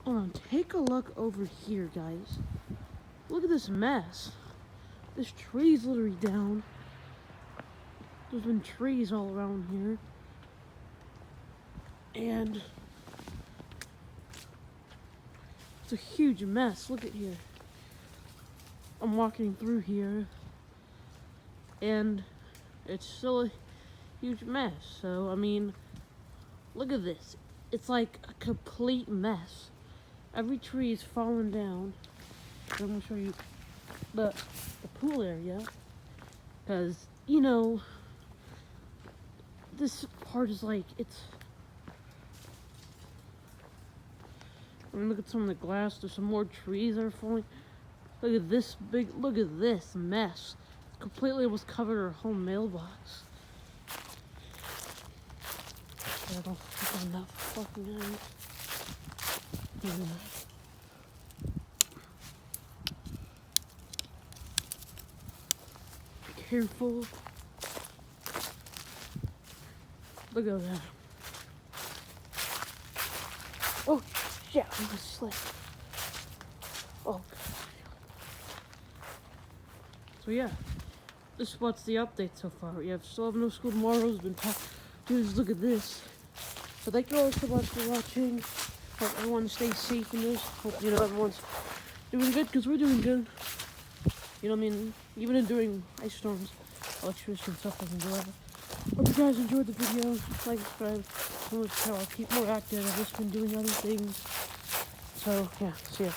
Hold on, take a look over here, guys. Look at this mess. This tree's literally down. There's been trees all around here. And it's a huge mess. Look at here. I'm walking through here. And it's still a huge mess. So, I mean, look at this. It's like a complete mess. Every tree is falling down. I'm going to show you the pool area. Because, you know, this part is like, it's... I mean, look at some of the glass. There's some more trees that are falling. Look at this look at this mess. Completely was covered our whole mailbox. I don't think enough fucking eyes. Be careful. Look at that. Oh shit, I'm gonna slip. Oh god. So yeah. This is what's the update so far. We still have no school tomorrow. It's been tough. Dudes, look at this. So thank you all so much for watching. Hope everyone stays safe in this. Hope, you know, everyone's doing good, because we're doing good. You know what I mean? Even during ice storms, electricity and stuff doesn't do that. Hope you guys enjoyed the video. Like, subscribe. I'll keep more active. I've just been doing other things. So, yeah, see ya.